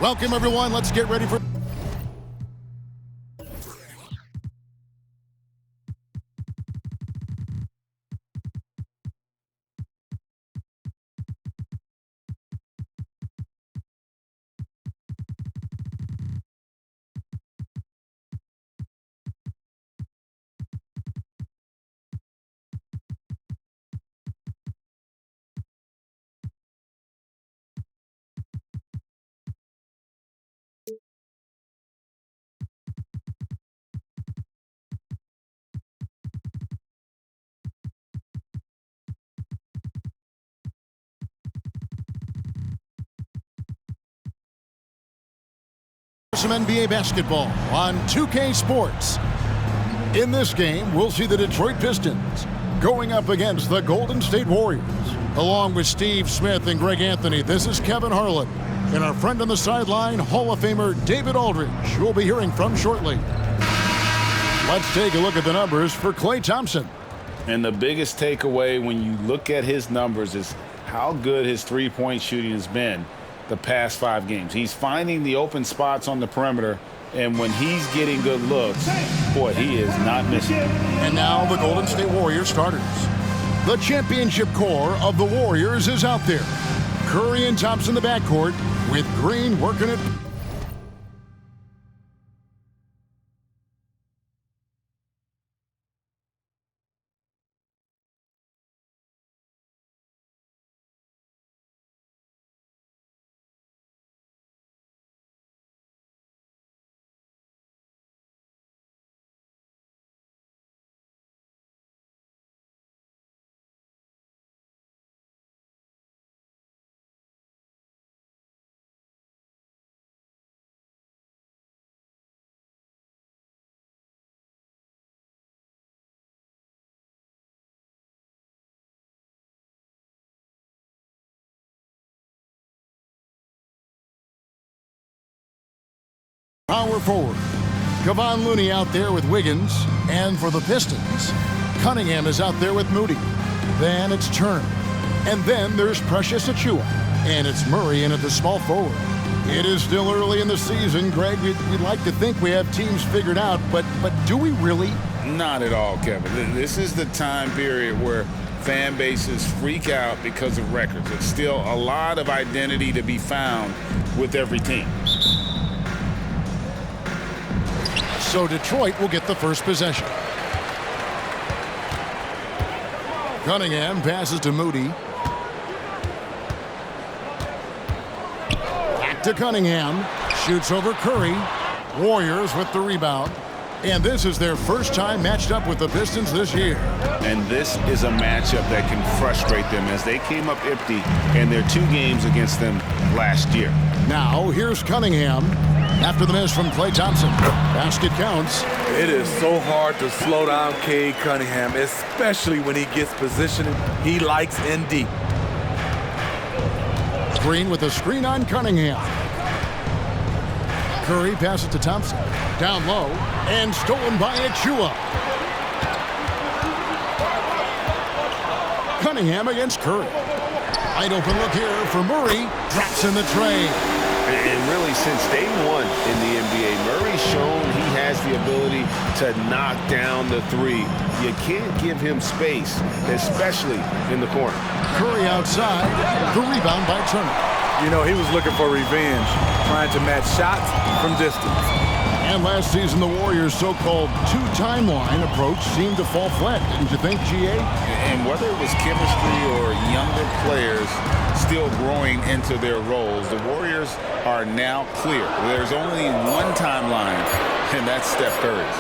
Welcome, everyone. Let's get ready for... some NBA basketball on 2K Sports. In this game, we'll see the Detroit Pistons going up against the Golden State Warriors. Along with Steve Smith and Greg Anthony, this is Kevin Harlan. And our friend on the sideline, Hall of Famer David Aldridge, who we'll be hearing from shortly. Let's take a look at the numbers for Klay Thompson. And the biggest takeaway when you look at his numbers is how good his three-point shooting has been the past 5 games. He's finding the open spots on the perimeter, and when he's getting good looks, boy, he is not missing. And now the Golden State Warriors starters. The championship core of the Warriors is out there. Curry and Thompson in the backcourt, with Green working it. Power forward. Kevon Looney out there with Wiggins. And for the Pistons, Cunningham is out there with Moody. Then it's Turner. And then there's Precious Achiuwa. And it's Murray in at the small forward. It is still early in the season, Greg. We'd like to think we have teams figured out, but do we really? Not at all, Kevin. This is the time period where fan bases freak out because of records. It's still a lot of identity to be found with every team. So Detroit will get the first possession. Cunningham passes to Moody. Back to Cunningham. Shoots over Curry. Warriors with the rebound. And this is their first time matched up with the Pistons this year. And this is a matchup that can frustrate them as they came up empty in their 2 games against them last year. Now here's Cunningham. After the miss from Klay Thompson. Basket counts. It is so hard to slow down Cade Cunningham, especially when he gets positioned he likes in deep. Green with a screen on Cunningham. Curry passes to Thompson. Down low. And stolen by Achiuwa. Cunningham against Curry. Wide open look here for Murray. Drops in the tray. And really, since day one in the NBA, Murray's shown he has the ability to knock down the three. You can't give him space, especially in the corner. Curry outside. The rebound by Turner. You know, he was looking for revenge, trying to match shots from distance. And last season, the Warriors' so-called 2-timeline approach seemed to fall flat, didn't you think, GA? And whether it was chemistry or younger players still growing into their roles, the Warriors are now clear. There's only one timeline, and that's Steph Curry's.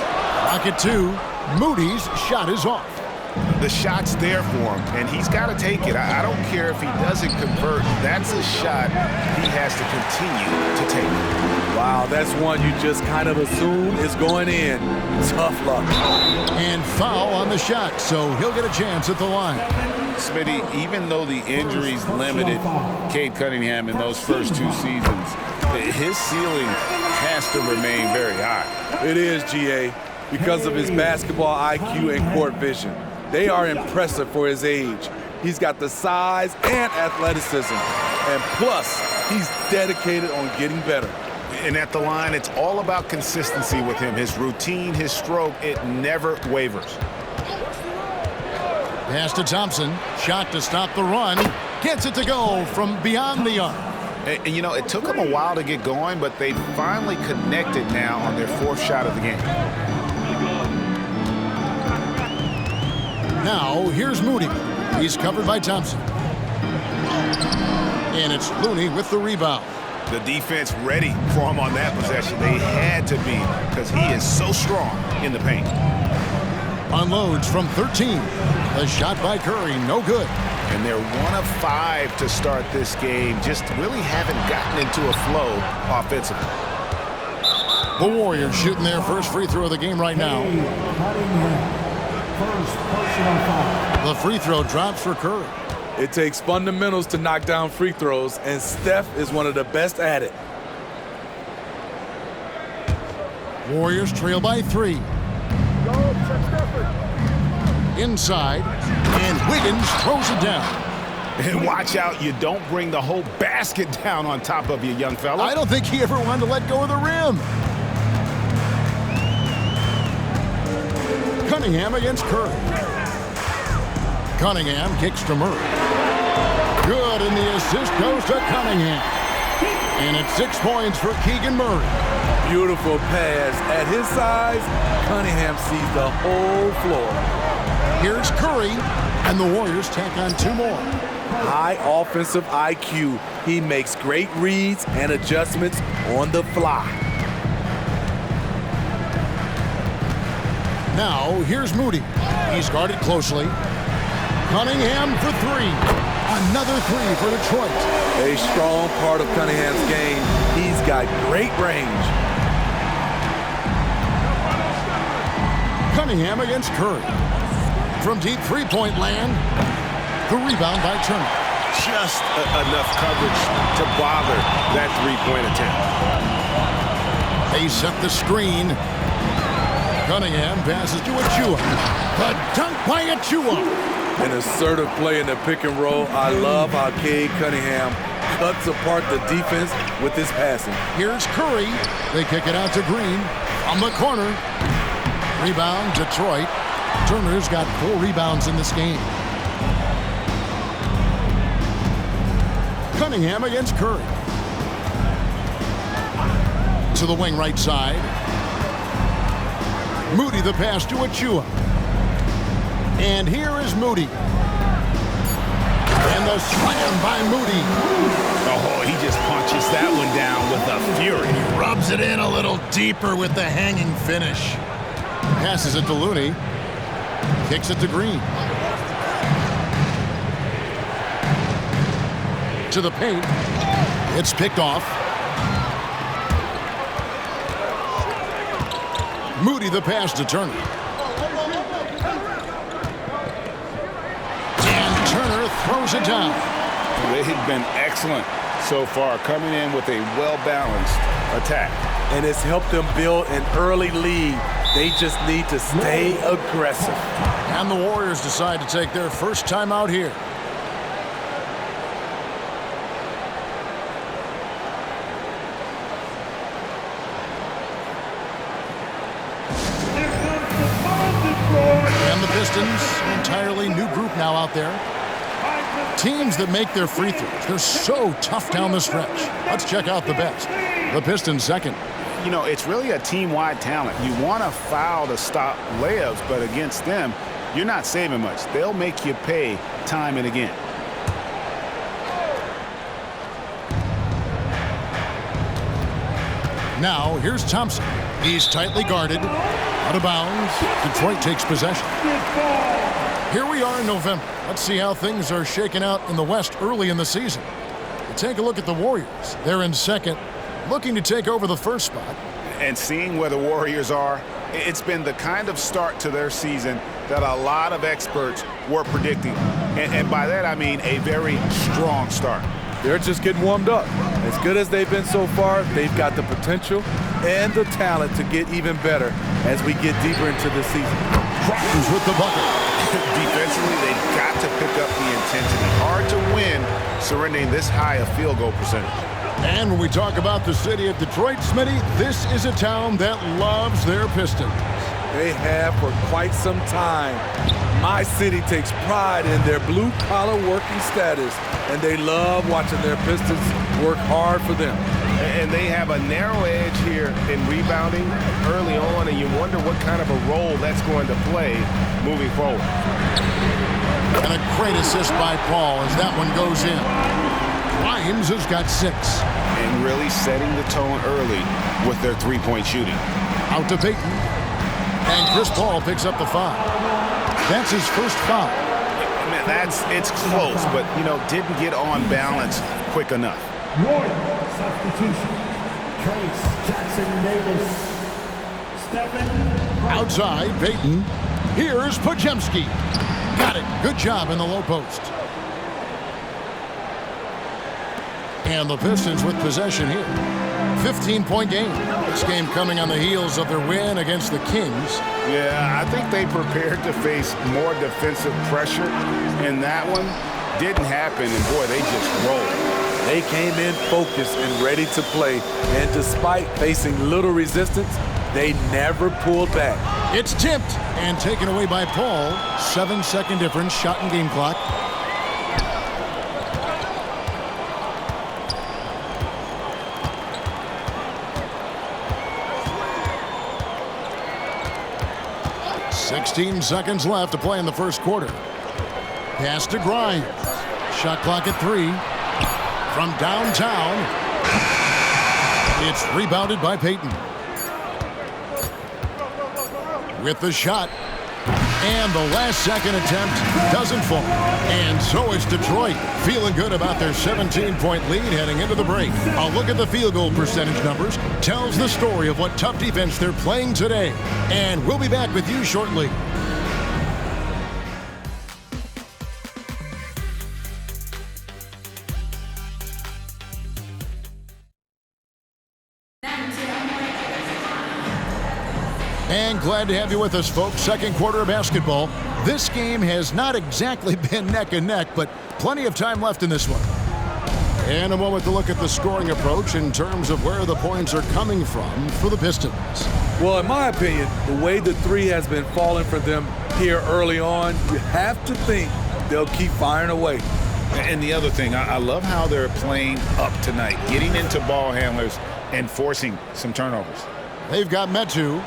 Pocket 2, Moody's shot is off. The shot's there for him, and he's got to take it. I don't care if he doesn't convert. That's a shot he has to continue to take. Wow, that's one you just kind of assume is going in. Tough luck. And foul on the shot, so he'll get a chance at the line. Smitty, even though the injuries limited Cade Cunningham in those first 2 seasons, his ceiling has to remain very high. It is, GA, because of his basketball IQ and court vision. They are impressive for his age. He's got the size and athleticism. and plus, he's dedicated on getting better. And at the line, it's all about consistency with him. His routine, his stroke, it never wavers. Pass to Thompson. Shot to stop the run. Gets it to go from beyond the arc. And you know, it took them a while to get going, but they finally connected now on their fourth shot of the game. Now, here's Moody. He's covered by Thompson. And it's Looney with the rebound. The defense ready for him on that possession. They had to be because he is so strong in the paint. Unloads from 13. A shot by Curry, no good. And they're 1 of 5 to start this game. Just really haven't gotten into a flow offensively. The Warriors shooting their first free throw of the game right now. First personal foul. The free throw drops for Curry. It takes fundamentals to knock down free throws, and Steph is one of the best at it. Warriors trail by 3. Inside, and Wiggins throws it down. And watch out, you don't bring the whole basket down on top of you, young fella. I don't think he ever wanted to let go of the rim. Cunningham against Curry. Cunningham kicks to Murray. Good, and the assist goes to Cunningham. And it's 6 points for Keegan Murray. Beautiful pass. At his size, Cunningham sees the whole floor. Here's Curry, and the Warriors tack on 2 more. High offensive IQ. He makes great reads and adjustments on the fly. Now, here's Moody. He's guarded closely. Cunningham for 3. Another 3 for Detroit. A strong part of Cunningham's game. He's got great range. Cunningham against Curry. From deep three-point land, the rebound by Turner. Just enough coverage to bother that three-point attempt. They set the screen. Cunningham passes to Achua. The dunk by Achua. An assertive play in the pick and roll. I love how Cade Cunningham cuts apart the defense with his passing. Here's Curry. They kick it out to Green. On the corner. Rebound, Detroit. Turner's got 4 rebounds in this game. Cunningham against Curry. To the wing right side. Moody the pass to Achua. And here is Moody. And the slam by Moody. Oh, he just punches that one down with a fury. He rubs it in a little deeper with the hanging finish. Passes it to Looney. Kicks it to Green. To the paint. It's picked off. Moody the pass to Turner. And Turner throws it down. They've been excellent so far, coming in with a well-balanced attack. And it's helped them build an early lead. They just need to stay aggressive. And the Warriors decide to take their first time out here. And the Pistons, an entirely new group now out there. Teams that make their free throws, they're so tough down the stretch. Let's check out the best. The Pistons second. You know, it's really a team-wide talent. You want to foul to stop layups, but against them, you're not saving much. They'll make you pay time and again. Now, here's Thompson. He's tightly guarded. Out of bounds. Detroit takes possession. Here we are in November. Let's see how things are shaking out in the West early in the season. Take a look at the Warriors. They're in second, looking to take over the first spot. And seeing where the Warriors are, it's been the kind of start to their season that a lot of experts were predicting. And by that, I mean a very strong start. They're just getting warmed up. As good as they've been so far, they've got the potential and the talent to get even better as we get deeper into the season. Crosses with the bucket. Defensively, they've got to pick up the intensity. Hard to win surrendering this high a field goal percentage. And when we talk about the city of Detroit, Smitty, this is a town that loves their Pistons. They have for quite some time. My city takes pride in their blue-collar working status, and they love watching their Pistons work hard for them. And they have a narrow edge here in rebounding early on, and you wonder what kind of a role that's going to play moving forward. And a great assist by Paul as that one goes in. Grimes has got 6. And really setting the tone early with their three-point shooting. Out to Payton. And Chris Paul picks up the 5. That's his first foul. Man, it's close, but, didn't get on balance quick enough. Substitution. Trace Jackson Davis. Stephen. Outside, Payton. Here's Podziemski. Got it. Good job in the low post. And the Pistons with possession here. 15-point game. This game coming on the heels of their win against the Kings. Yeah, I think they prepared to face more defensive pressure, and that one didn't happen, and boy, they just rolled. They came in focused and ready to play, and despite facing little resistance, they never pulled back. It's tipped and taken away by Paul. 7-second difference, shot and game clock. "16 seconds left to play in the first quarter. Pass to Grimes. Shot clock at 3. From downtown, it's rebounded by Payton. With the shot, and the last-second attempt doesn't fall. And so it's Detroit, feeling good about their 17-point lead heading into the break. A look at the field goal percentage numbers tells the story of what tough defense they're playing today. And we'll be back with you shortly. And glad to have you with us, folks. Second quarter of basketball. This game has not exactly been neck and neck, but plenty of time left in this one. And a moment to look at the scoring approach in terms of where the points are coming from for the Pistons. Well, in my opinion, the way the three has been falling for them here early on, you have to think they'll keep firing away. And the other thing, I love how they're playing up tonight, getting into ball handlers and forcing some turnovers. They've got Metu.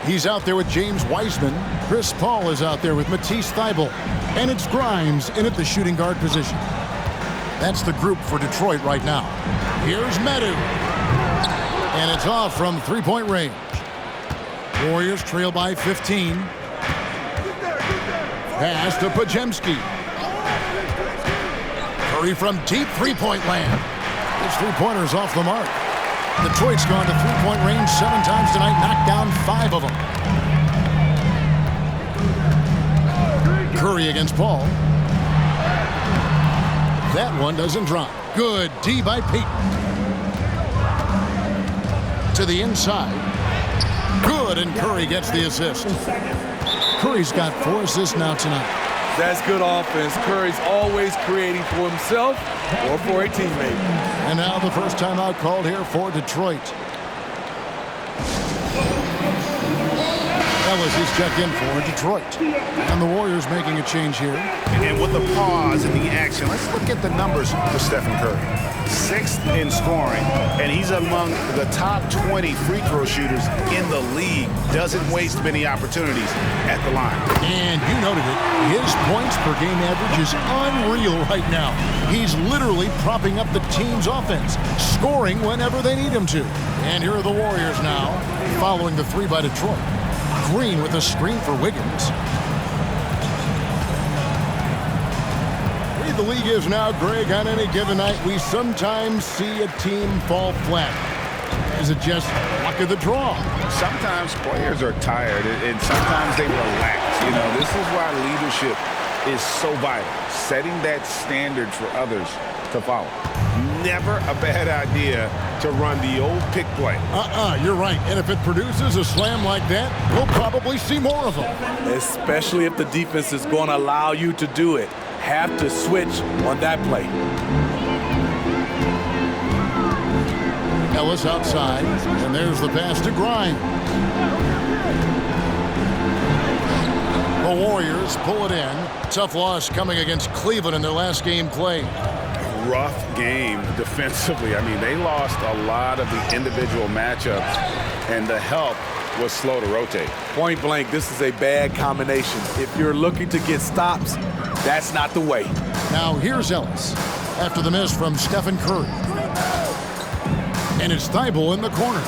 He's out there with James Wiseman. Chris Paul is out there with Matisse Thybulle. And it's Grimes in at the shooting guard position. That's the group for Detroit right now. Here's Metu. And it's off from three-point range. Warriors trail by 15. Pass to Podziemski. Curry from deep three-point land. His three-pointer's off the mark. Detroit's gone to three-point range 7 times tonight, knocked down 5 of them. Curry against Paul. That one doesn't drop. Good D by Payton. To the inside. Good, and Curry gets the assist. Curry's got 4 assists now tonight. That's good offense. Curry's always creating for himself or for a teammate. And now the first timeout called here for Detroit. Ellis is checked in for Detroit. And the Warriors making a change here. And with the pause in the action, let's look at the numbers for Stephen Curry. 6th in scoring, and he's among the top 20 free throw shooters in the league. Doesn't waste many opportunities at the line. And you noted it. His points per game average is unreal right now. He's literally propping up the team's offense, scoring whenever they need him to. And here are the Warriors now, following the 3 by Detroit. Green with a screen for Wiggins. The league is now, Greg, on any given night, we sometimes see a team fall flat. Is it just luck of the draw? Sometimes players are tired, and sometimes they relax. This is why leadership is so vital. Setting that standard for others to follow. Never a bad idea to run the old pick play. You're right. And if it produces a slam like that, we'll probably see more of them. Especially if the defense is going to allow you to do it. Have to switch on that play. Ellis outside, and there's the pass to Grimes. The Warriors pull it in. Tough loss coming against Cleveland in their last game played. Rough game defensively. I mean, they lost a lot of the individual matchups, and the help was slow to rotate. Point blank, this is a bad combination. If you're looking to get stops, that's not the way. Now here's Ellis after the miss from Stephen Curry. And it's Thibault in the corner.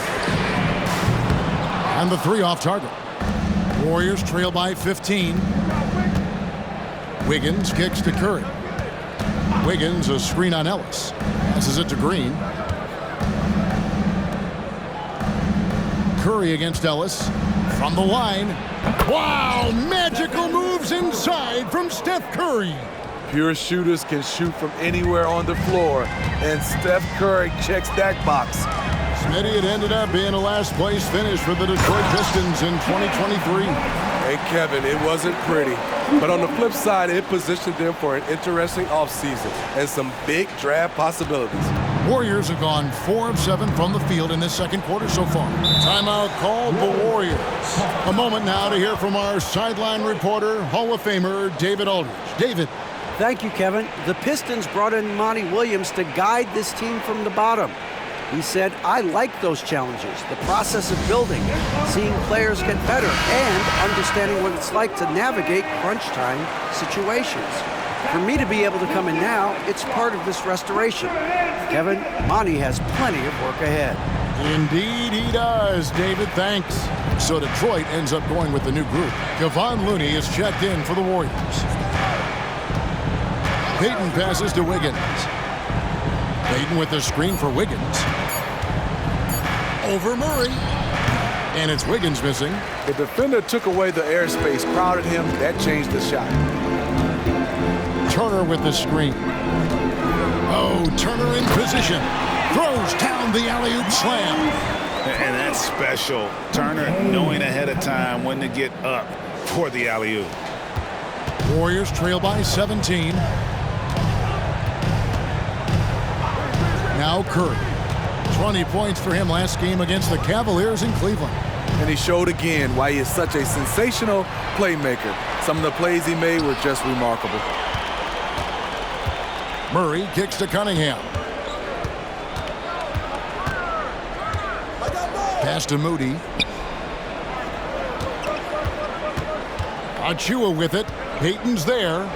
And the three off target. Warriors trail by 15. Wiggins kicks to Curry. Wiggins, a screen on Ellis. Passes it to Green. Curry against Ellis. From the line. Wow! Magical moves inside from Steph Curry. Pure shooters can shoot from anywhere on the floor, and Steph Curry checks that box. Smitty, it ended up being a last-place finish for the Detroit Pistons in 2023. Hey, Kevin, it wasn't pretty. But on the flip side, it positioned them for an interesting offseason and some big draft possibilities. Warriors have gone 4 of 7 from the field in this second quarter so far. Timeout called the Warriors. A moment now to hear from our sideline reporter, Hall of Famer David Aldridge. David. Thank you, Kevin. The Pistons brought in Monty Williams to guide this team from the bottom. He said, I like those challenges, the process of building, seeing players get better, and understanding what it's like to navigate crunch time situations. For me to be able to come in now, it's part of this restoration. Kevin, Monty has plenty of work ahead. Indeed he does, David. Thanks. So Detroit ends up going with the new group. Kevon Looney is checked in for the Warriors. Payton passes to Wiggins. Payton with the screen for Wiggins. Over Murray. And it's Wiggins missing. The defender took away the airspace, crowded him. That changed the shot. Turner with the screen. Oh, Turner in position. Throws down the alley-oop slam. And that's special. Turner knowing ahead of time when to get up for the alley-oop. Warriors trail by 17. Now Curry. 20 points for him last game against the Cavaliers in Cleveland. And he showed again why he is such a sensational playmaker. Some of the plays he made were just remarkable. Murray kicks to Cunningham. Pass to Moody. Achua with it. Payton's there.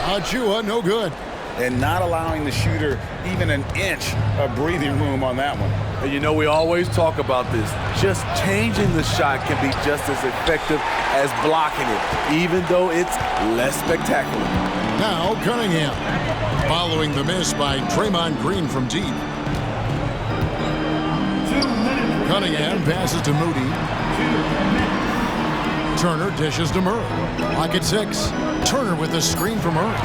Achua, no good. And not allowing the shooter even an inch of breathing room on that one. And you know, we always talk about this. Just changing the shot can be just as effective as blocking it, even though it's less spectacular. Now Cunningham, following the miss by Draymond Green from deep. Cunningham passes to Moody. Turner dishes to Murray. Lock at 6. Turner with the screen from Murray.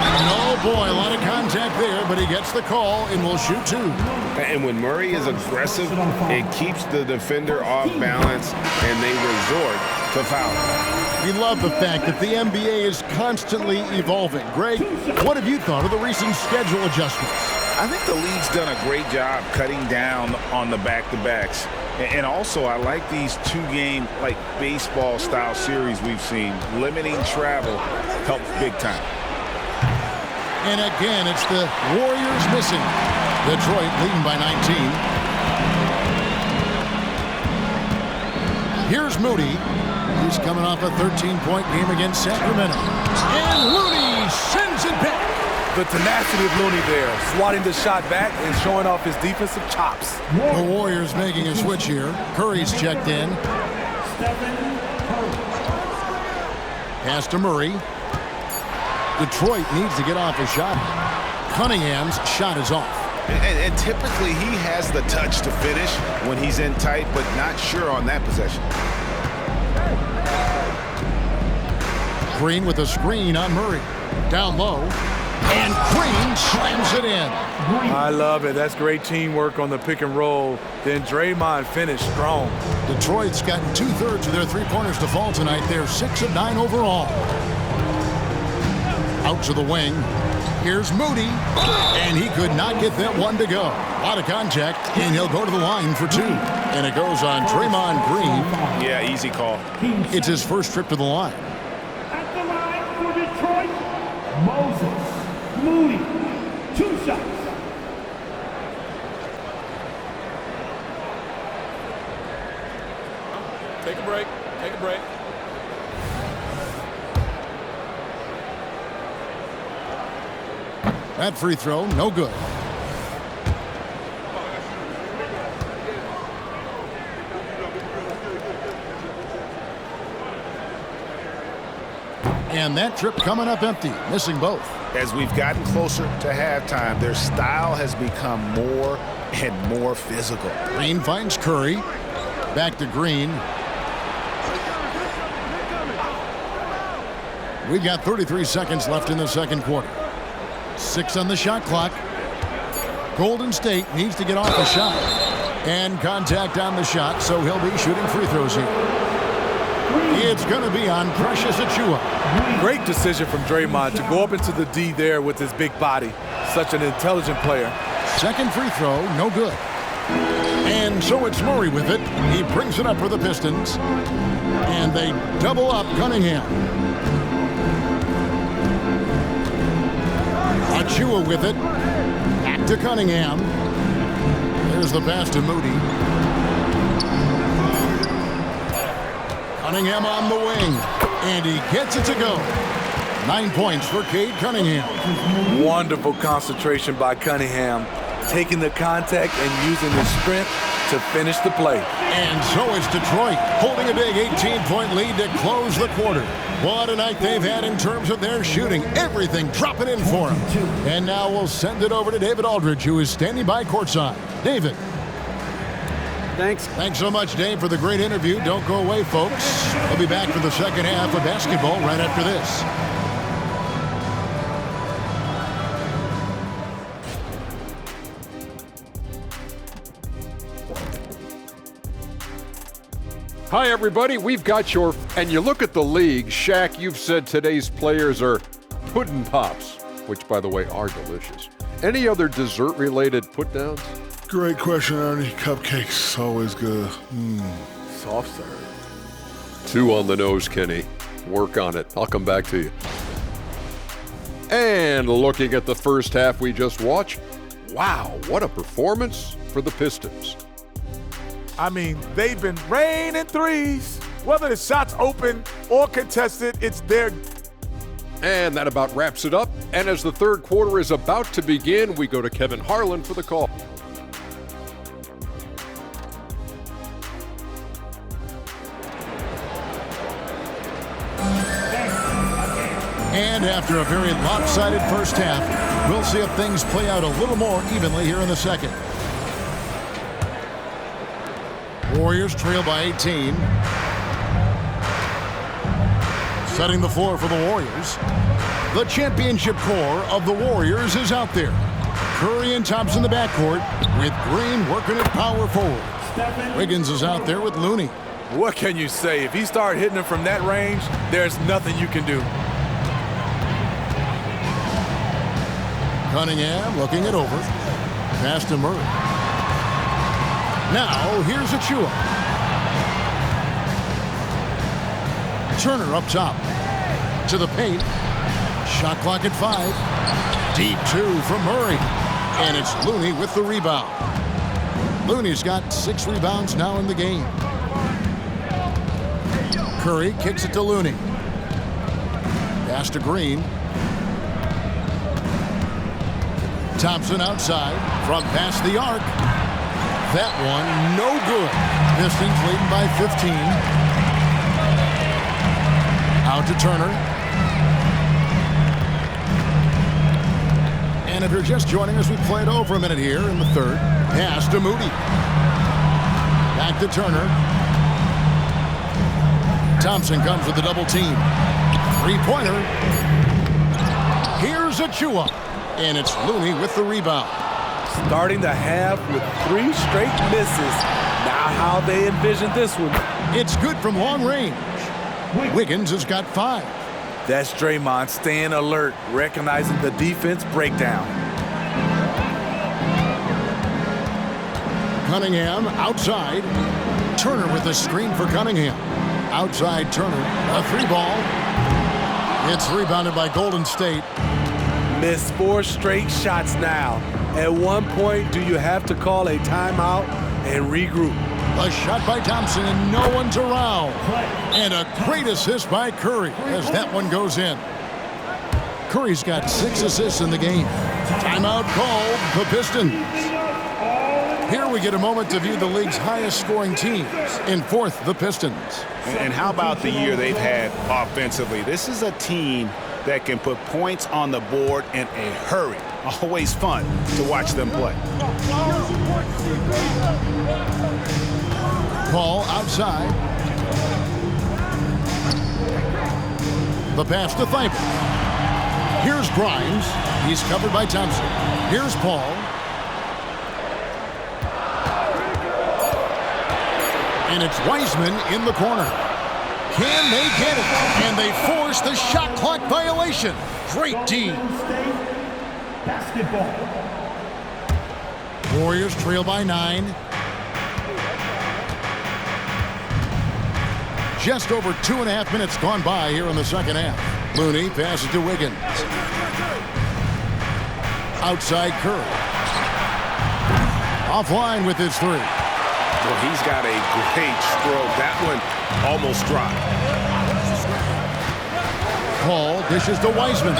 And oh boy, a lot of contact there, but he gets the call and will shoot 2. And when Murray is aggressive, it keeps the defender off balance, and they resort to foul. We love the fact that the NBA is constantly evolving. Greg, what have you thought of the recent schedule adjustments? I think the league's done a great job cutting down on the back-to-backs. And also, I like these 2-game, like baseball-style series we've seen. Limiting travel helps big time. And again, it's the Warriors missing. Detroit leading by 19. Here's Moody. He's coming off a 13-point game against Sacramento. And Looney sends it back. The tenacity of Looney there, swatting the shot back and showing off his defensive chops. The Warriors making a switch here. Curry's checked in. Pass to Murray. Detroit needs to get off a shot. Cunningham's shot is off. And typically he has the touch to finish when he's in tight, but not sure on that possession. Green with a screen on Murray. Down low. And Green slams it in. I love it. That's great teamwork on the pick and roll. Then Draymond finished strong. Detroit's gotten 2/3 of their three-pointers to fall tonight. They're 6 of 9 overall. Out to the wing. Here's Moody. And he could not get that one to go. Out of contact, and he'll go to the line for 2. And it goes on Draymond Green. Yeah, easy call. It's his first trip to the line. At the line for Detroit, Moses Moody. 2 shots. Take a break. Take a break. That free throw, no good. And that trip coming up empty, missing both. As we've gotten closer to halftime, their style has become more and more physical. Green finds Curry. Back to Green. We've got 33 seconds left in the second quarter. 6 on the shot clock. Golden State needs to get off the shot. And contact on the shot, so he'll be shooting free throws here. It's going to be on Precious Achiuwa. Great decision from Draymond to go up into the D there with his big body. Such an intelligent player. Second free throw, no good. And so it's Murray with it. He brings it up for the Pistons. And they double up Cunningham. Achiuwa with it. Back to Cunningham. There's the pass to Moody. Cunningham on the wing. And he gets it to go. 9 points for Cade Cunningham. Wonderful concentration by Cunningham. Taking the contact and using his strength to finish the play. And so is Detroit, holding a big 18-point lead to close the quarter. What a night they've had in terms of their shooting. Everything dropping in for them. And now we'll send it over to David Aldridge, who is standing by courtside. David. Thanks. Thanks so much, Dave, for the great interview. Don't go away, folks. We'll be back for the second half of basketball right after this. Hi, everybody. We've got your... And you look at the league, Shaq, you've said today's players are pudding pops, which, by the way, are delicious. Any other dessert-related put-downs? Great question, Ernie. Cupcakes, always good. Soft serve. 2 on the nose, Kenny. Work on it. I'll come back to you. And looking at the first half we just watched, wow, what a performance for the Pistons. I mean, they've been raining threes. Whether the shot's open or contested, it's their... And that about wraps it up. And as the third quarter is about to begin, we go to Kevin Harlan for the call. And after a very lopsided first half, we'll see if things play out a little more evenly here in the second. Warriors trail by 18. Setting the floor for the Warriors. The championship core of the Warriors is out there. Curry and Thompson in the backcourt with Green working at power forward. Wiggins is out there with Looney. What can you say? If he started hitting them from that range, there's nothing you can do. Cunningham looking it over. Pass to Murray. Now, here's Achiuwa. Turner up top. To the paint. Shot clock at 5. Deep 2 from Murray. And it's Looney with the rebound. Looney's got 6 rebounds now in the game. Curry kicks it to Looney. Pass to Green. Thompson outside from past the arc. That one, no good. Pistons leading by 15. Out to Turner. And if you're just joining us, we played over a minute here in the third. Pass to Moody. Back to Turner. Thompson comes with the double team. 3-pointer. Here's Achua. And it's Looney with the rebound. Starting the half with 3 straight misses. Now how they envision this one. It's good from long range. Wiggins has got 5. That's Draymond staying alert, recognizing the defense breakdown. Cunningham outside. Turner with a screen for Cunningham. Outside Turner. A 3 ball. It's rebounded by Golden State. Missed 4 straight shots now. At one point, do you have to call a timeout and regroup? A shot by Thompson and no one's around. And a great assist by Curry as that one goes in. Curry's got 6 assists in the game. Timeout called the Pistons. Here we get a moment to view the league's highest scoring teams. In 4th, the Pistons. And how about the year they've had offensively? This is a team that can put points on the board in a hurry. Always fun to watch them play. Paul outside. The pass to Thibault. Here's Grimes. He's covered by Thompson. Here's Paul. And it's Wiseman in the corner. Can they get it? And they force the shot clock violation. Great team. Basketball. Warriors trail by 9. Just over 2.5 minutes gone by here in the second half. Looney passes to Wiggins. Outside Curry. Offline with his 3. Well, he's got a great stroke. That one almost dropped. Paul dishes to Wiseman.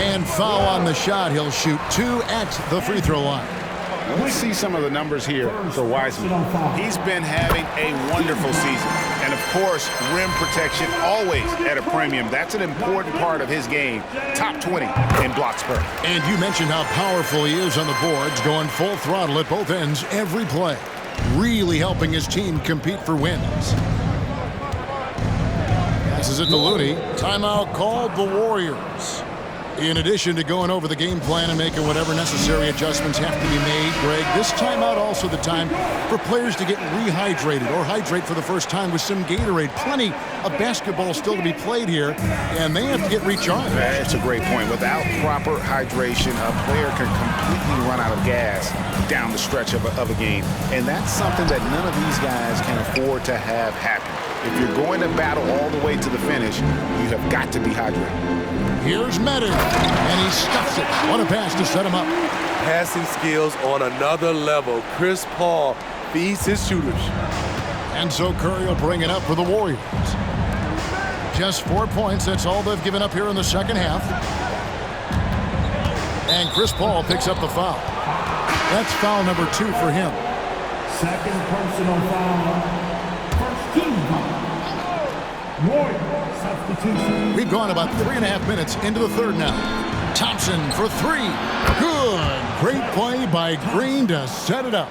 And foul on the shot. He'll shoot 2 at the free throw line. Let's see some of the numbers here for Wiseman. He's been having a wonderful season. And, of course, rim protection always at a premium. That's an important part of his game. Top 20 in blocks per. And you mentioned how powerful he is on the boards, going full throttle at both ends every play. Really helping his team compete for wins. Passes it to Looney. Timeout called the Warriors. In addition to going over the game plan and making whatever necessary adjustments have to be made, Greg, this timeout also the time for players to get rehydrated or hydrate for the first time with some Gatorade. Plenty of basketball still to be played here, and they have to get recharged. That's a great point. Without proper hydration, a player can completely run out of gas down the stretch of a game. And that's something that none of these guys can afford to have happen. If you're going to battle all the way to the finish, you have got to be hydrated. Here's Meadow, and he stuffs it. What a pass to set him up. Passing skills on another level. Chris Paul feeds his shooters. And so Curry will bring it up for the Warriors. Just 4 points. That's all they've given up here in the second half. And Chris Paul picks up the foul. That's foul number 2 for him. Second personal foul. First team foul. Warriors substitution. We've gone about 3.5 minutes into the third now. Thompson for 3. Good. Great play by Green to set it up.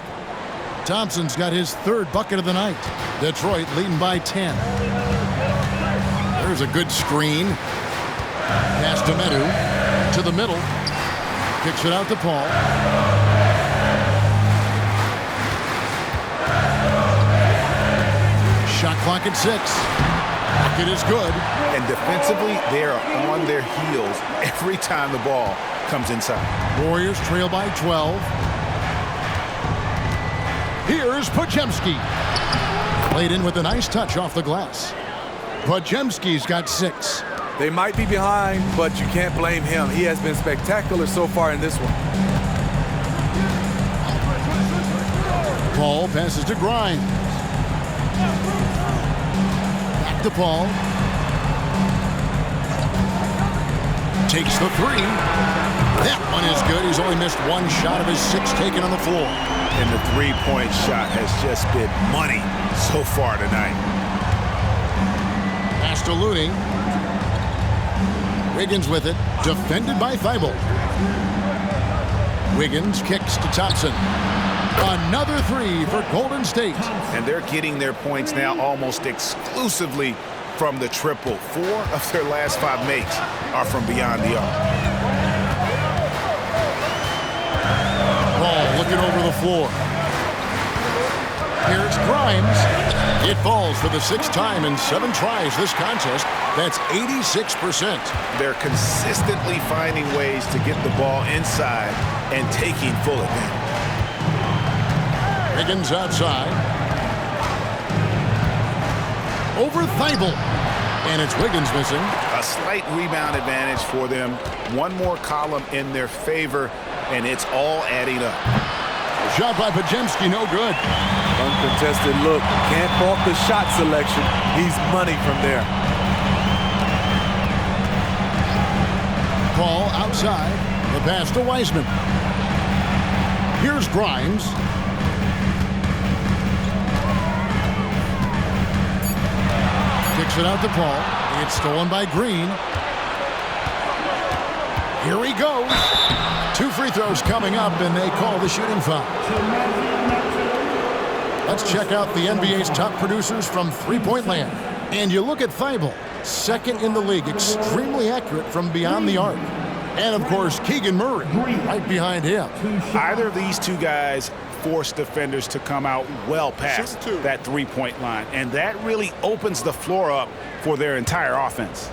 Thompson's got his 3rd bucket of the night. Detroit leading by 10. There's a good screen. Pass to Medu. To the middle. Kicks it out to Paul. Shot clock at 6. Bucket is good. And defensively, they are on their heels every time the ball comes inside. Warriors trail by 12. Here's Podziemski. Played in with a nice touch off the glass. Podziemski's got 6. They might be behind, but you can't blame him. He has been spectacular so far in this one. Paul passes to Grimes. Back to Paul. Takes the 3. That one is good. He's only missed 1 shot of his 6 taken on the floor. And the 3-point shot has just been money so far tonight. Pass to Looney. Wiggins with it. Defended by Thibault. Wiggins kicks to Thompson. Another 3 for Golden State. And they're getting their points now almost exclusively from the triple. 4 of their last 5 makes are from beyond the arc. looking over the floor. Here's Grimes. It falls for the 6th time in 7 tries this contest. That's 86%. They're consistently finding ways to get the ball inside and taking full advantage. Higgins outside. Over Thibault. And it's Wiggins missing. A slight rebound advantage for them. One more column in their favor, and it's all adding up. Shot by Podziemski, no good. Uncontested look. Can't fault the shot selection. He's money from there. Ball outside. The pass to Wiseman. Here's Grimes. Kicks it out to Paul. It's stolen by Green. Here he goes. 2 free throws coming up, and they call the shooting foul. Let's check out the NBA's top producers from three-point land. And you look at Thibault, 2nd in the league, extremely accurate from beyond the arc. And, of course, Keegan Murray right behind him. Either of these two guys force defenders to come out well past that three-point line, and that really opens the floor up for their entire offense.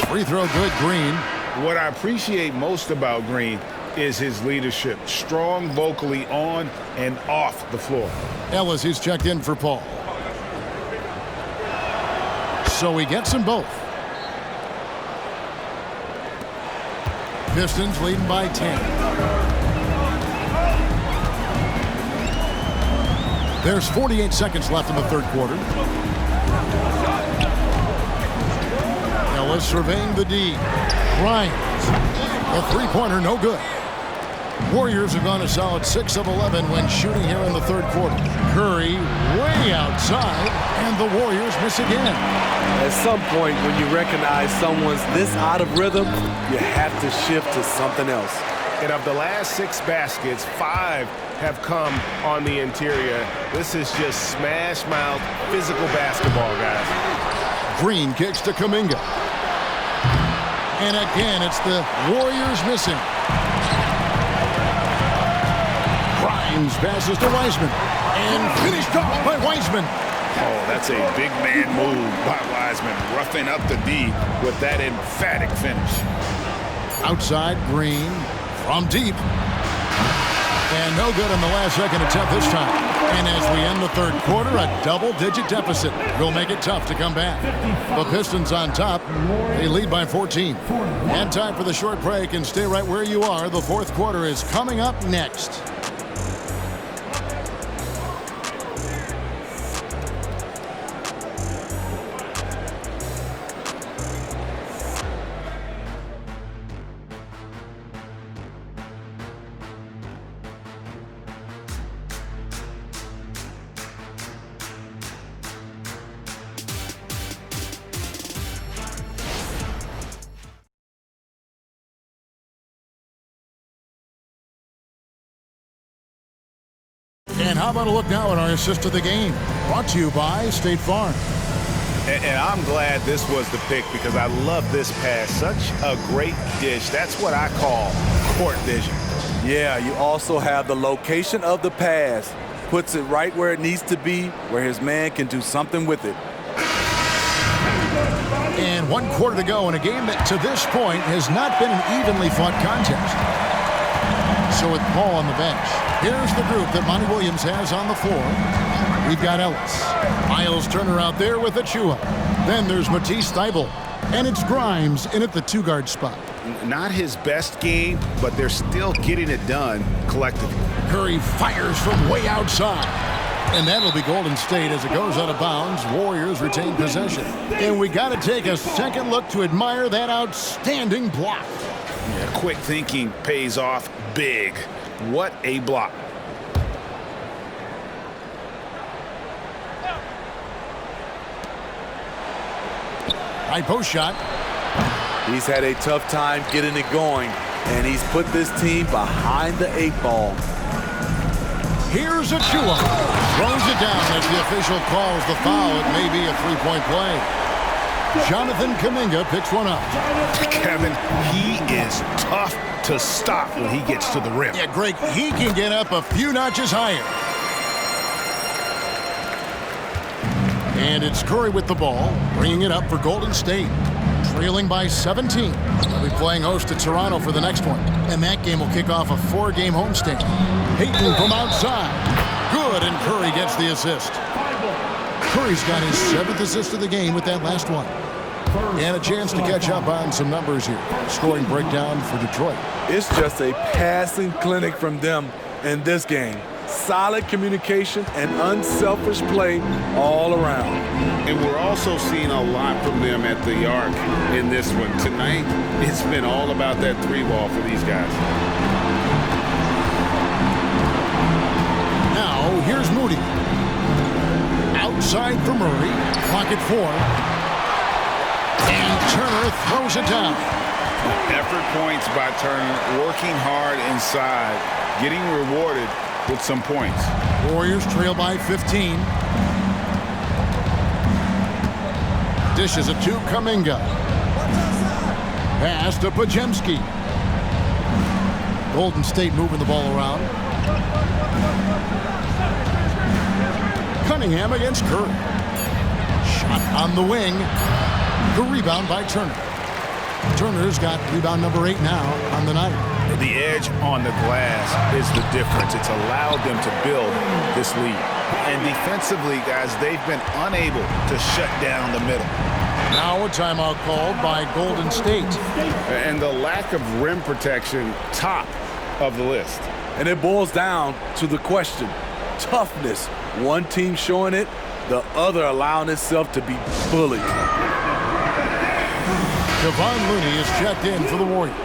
Free throw good, Green. What I appreciate most about Green is his leadership. Strong vocally on and off the floor. Ellis is checked in for Paul. So he gets them both. Pistons leading by 10. There's 48 seconds left in the 3rd quarter. Ellis surveying the D. Grimes. A 3-pointer, no good. Warriors have gone a solid 6 of 11 when shooting here in the 3rd quarter. Curry way outside, and the Warriors miss again. At some point, when you recognize someone's this out of rhythm, you have to shift to something else. And of the last 6 baskets, 5 have come on the interior. This is just smash-mouth physical basketball, guys. Green kicks to Kuminga. And again, it's the Warriors missing. Grimes passes to Wiseman. And finished off by Wiseman. Oh, that's a big man move by Wiseman, roughing up the D with that emphatic finish. Outside, Green from deep. And no good in the last second attempt this time. And as we end the 3rd quarter, a double-digit deficit will make it tough to come back. The Pistons on top. They lead by 14. And time for the short break, and stay right where you are. The 4th quarter is coming up next. And how about a look now at our assist of the game? Brought to you by State Farm. And I'm glad this was the pick because I love this pass. Such a great dish. That's what I call court vision. Yeah, you also have the location of the pass. Puts it right where it needs to be, where his man can do something with it. And 1 quarter to go in a game that to this point has not been an evenly fought contest. So with Paul on the bench, here's the group that Monty Williams has on the floor. We've got Ellis. Miles Turner out there with Achua. Then there's Matisse Thybulle. And it's Grimes in at the 2-guard spot. Not his best game, but they're still getting it done collectively. Curry fires from way outside. And that'll be Golden State as it goes out of bounds. Warriors retain possession. And we got to take a second look to admire that outstanding block. Yeah, quick thinking pays off big. What a block. High post shot. He's had a tough time getting it going, and he's put this team behind the 8 ball. Here's Achua. Throws it down as the official calls the foul. It may be a 3-point play. Jonathan Kuminga picks one up. Kevin, he is tough to stop when he gets to the rim. Yeah, Greg, he can get up a few notches higher. And it's Curry with the ball, bringing it up for Golden State. Trailing by 17. They'll be playing host to Toronto for the next one. And that game will kick off a 4-game homestand. Payton from outside. Good, and Curry gets the assist. Curry's got his 7th assist of the game with that last one. And a chance to catch up on some numbers here. Scoring breakdown for Detroit. It's just a passing clinic from them in this game. Solid communication and unselfish play all around. And we're also seeing a lot from them at the arc in this one. Tonight, it's been all about that 3-ball for these guys. Now, here's Moody. Outside for Murray. Clock at 4. And Turner throws it down. Effort points by Turner, working hard inside, getting rewarded with some points. Warriors trail by 15. Dishes it to Kuminga. Pass to Pajemski. Golden State moving the ball around. Cunningham against Curry. Shot on the wing. The rebound by Turner. Turner's got rebound number 8 now on the night. The edge on the glass is the difference. It's allowed them to build this lead. And defensively, guys, they've been unable to shut down the middle. Now a timeout called by Golden State. And the lack of rim protection, top of the list. And it boils down to the question, toughness. One team showing it, the other allowing itself to be bullied. Kevon Looney is checked in for the Warriors.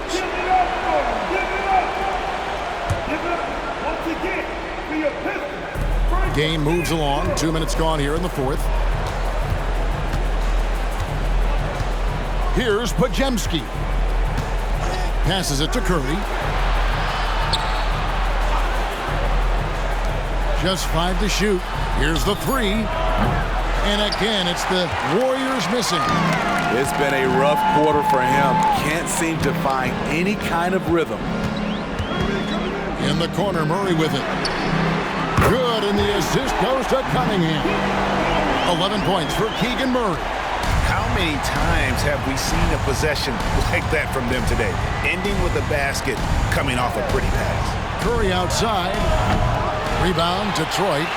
Game moves along. 2 minutes gone here in the 4th. Here's Pajemski. Passes it to Curry. Just 5 to shoot. Here's the 3. And again, it's the Warriors missing. It's been a rough quarter for him. Can't seem to find any kind of rhythm. In the corner, Murray with it. Good, and the assist goes to Cunningham. 11 points for Keegan Murray. How many times have we seen a possession like that from them today? Ending with a basket, coming off a pretty pass. Curry outside. Rebound, Detroit.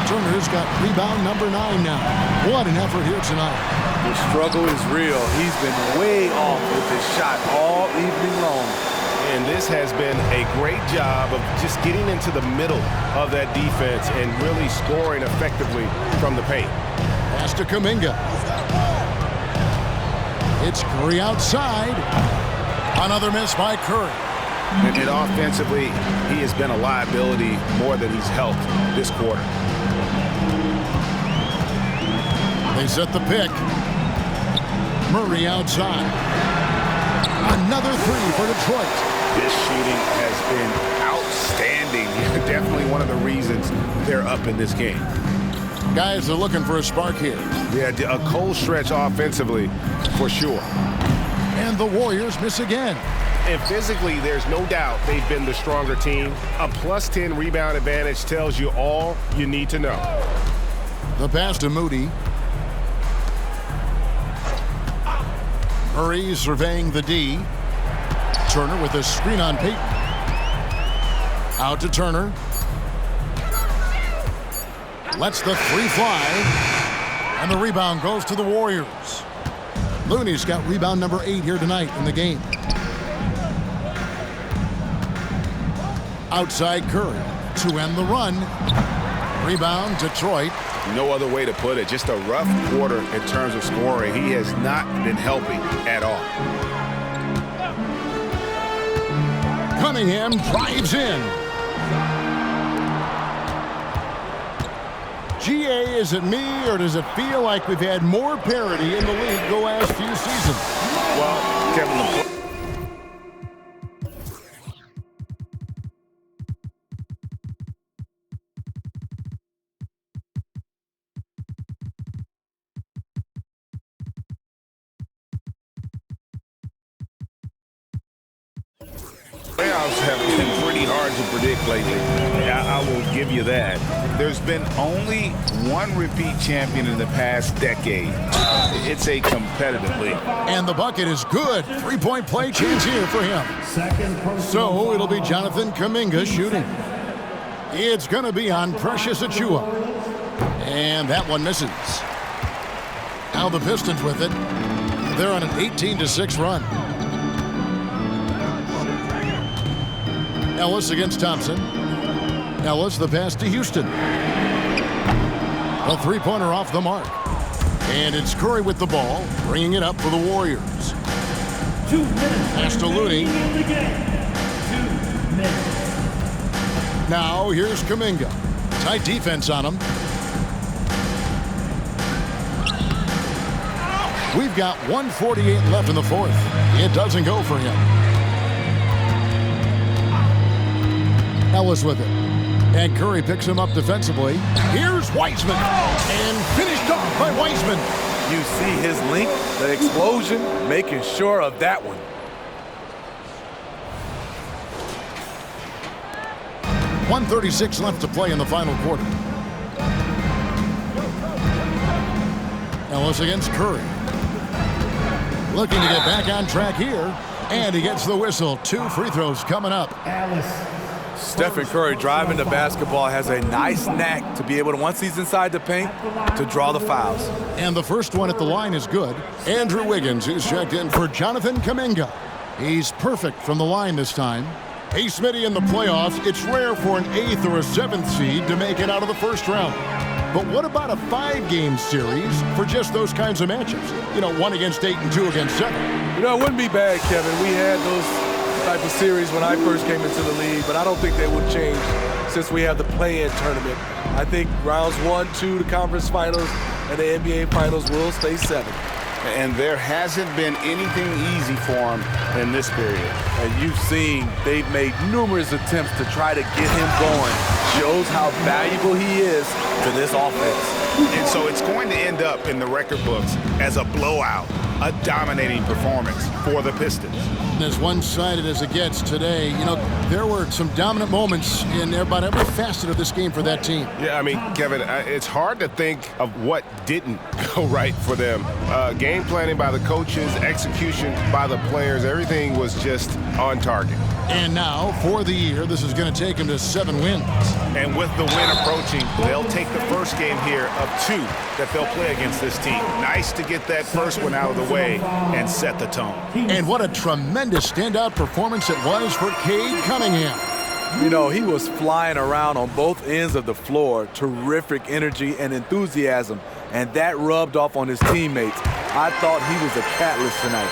Turner's got rebound number 9 now. What an effort here tonight. The struggle is real. He's been way off with his shot all evening long. And this has been a great job of just getting into the middle of that defense and really scoring effectively from the paint. Pass to Kuminga. It's Curry outside. Another miss by Curry. And offensively, he has been a liability more than he's helped this quarter. They set the pick. Murray outside. Another 3 for Detroit. This shooting has been outstanding. Definitely one of the reasons they're up in this game. Guys are looking for a spark here. Yeah, a cold stretch offensively for sure. And the Warriors miss again. And physically, there's no doubt they've been the stronger team. A +10 rebound advantage tells you all you need to know. The pass to Moody. Murray surveying the D. Turner with a screen on Payton. Out to Turner. Lets the 3 fly. And the rebound goes to the Warriors. Looney's got rebound number 8 here tonight in the game. Outside Curry to end the run. Rebound, Detroit. No other way to put it. Just a rough quarter in terms of scoring. He has not been helping at all. Cunningham drives in. GA, is it me, or does it feel like we've had more parity in the league the last few seasons? Well, Kevin, Playoffs have been pretty hard to predict lately. I will give you that. There's been only one repeat champion in the past decade. It's a competitive league. And the bucket is good. Three-point play chance here for him. So it'll be Jonathan Kuminga shooting. It's going to be on Precious Achiuwa. And that one misses. Now the Pistons with it. They're on an 18-6 run. Ellis against Thompson. Ellis, the pass to Houston. A three-pointer off the mark. And it's Curry with the ball, bringing it up for the Warriors. 2 minutes. Pass to Looney. 2 minutes. Now here's Kuminga. Tight defense on him. We've got 1:48 left in the fourth. It doesn't go for him. Ellis with it. And Curry picks him up defensively. Here's Wiseman. And finished off by Wiseman. You see his length, the explosion, making sure of that one. .136 left to play in the final quarter. Ellis against Curry. Looking to get back on track here. And he gets the whistle. 2 free throws coming up. Alice. Stephen Curry driving the basketball has a nice knack to be able to, once he's inside the paint, to draw the fouls. And the first one at the line is good. Andrew Wiggins is checked in for Jonathan Kuminga. He's perfect from the line this time. Hey, Smitty, in the playoffs, it's rare for an 8th or a 7th seed to make it out of the first round. But what about a 5-game series for just those kinds of matchups? You know, 1 against 8 and 2 against 7. You know, it wouldn't be bad, Kevin. We had those type of series when I first came into the league, but I don't think they would change since we have the play-in tournament. I think rounds 1, 2, the conference finals, and the NBA finals will stay 7. And there hasn't been anything easy for him in this period. And you've seen they've made numerous attempts to try to get him going. Shows how valuable he is to this offense. And so it's going to end up in the record books as a blowout, a dominating performance for the Pistons. As one-sided as it gets today, you know, there were some dominant moments in about every facet of this game for that team. Yeah, I mean, Kevin, it's hard to think of what didn't go right for them. Game planning by the coaches, execution by the players, everything was just on target. And now, for the year, this is going to take them to 7 wins. And with the win approaching, they'll take the first game here of 2 that they'll play against this team. Nice to get that first one out of the way and set the tone. And what a tremendous standout performance it was for Cade Cunningham. You know, he was flying around on both ends of the floor. Terrific energy and enthusiasm. And that rubbed off on his teammates. I thought he was a catalyst tonight.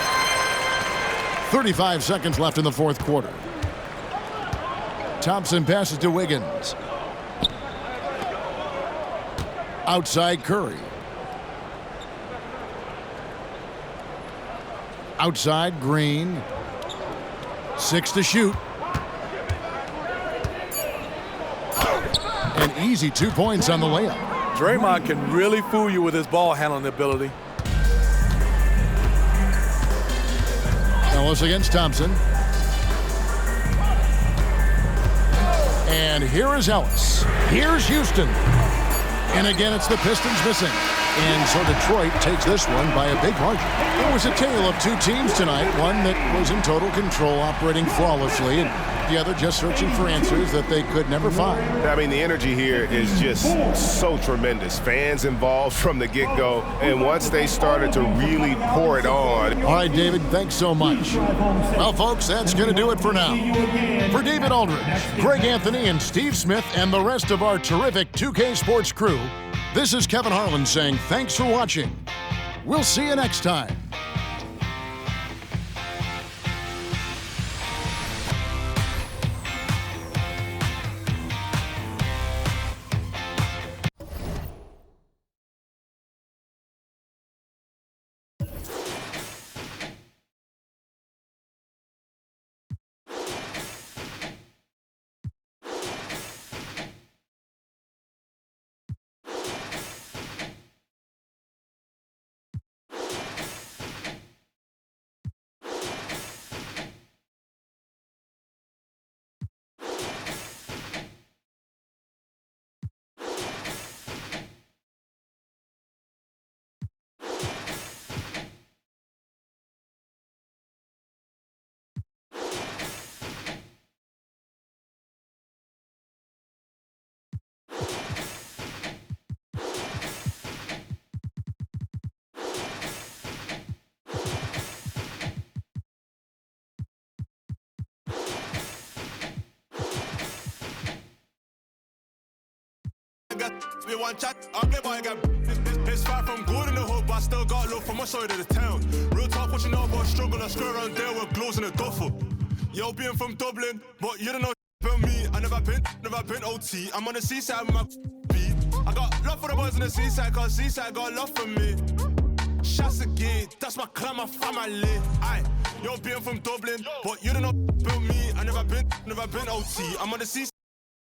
35 seconds left in the fourth quarter. Thompson passes to Wiggins. Outside Curry. Outside Green. 6 to shoot. An easy 2 points on the layup. Draymond can really fool you with his ball handling ability. Ellis against Thompson. And here is Ellis. Here's Houston. And again, it's the Pistons missing. And so Detroit takes this one by a big margin. It was a tale of 2 teams tonight. One that was in total control, operating flawlessly, and the other just searching for answers that they could never find. I mean, the energy here is just so tremendous. Fans involved from the get-go, and once they started to really pour it on. All right, David, thanks so much. Well, folks, that's going to do it for now. For David Aldridge, Greg Anthony, and Steve Smith, and the rest of our terrific 2K Sports crew, this is Kevin Harlan saying thanks for watching. We'll see you next time. get me one chat. I'll get by again. It's far from good in the hood, but I still got love from my side of the town. Real talk, what you know about struggle, I square around there with glows in a duffel. Yo, being from Dublin, but you don't know about me. I never been OT. I'm on the seaside with my beat. I got love for the boys in the seaside, cause seaside got love for me. Shots again, that's my clan, my family. Aye, yo, being from Dublin, but you don't know about me. I never been OT. I'm on the seaside.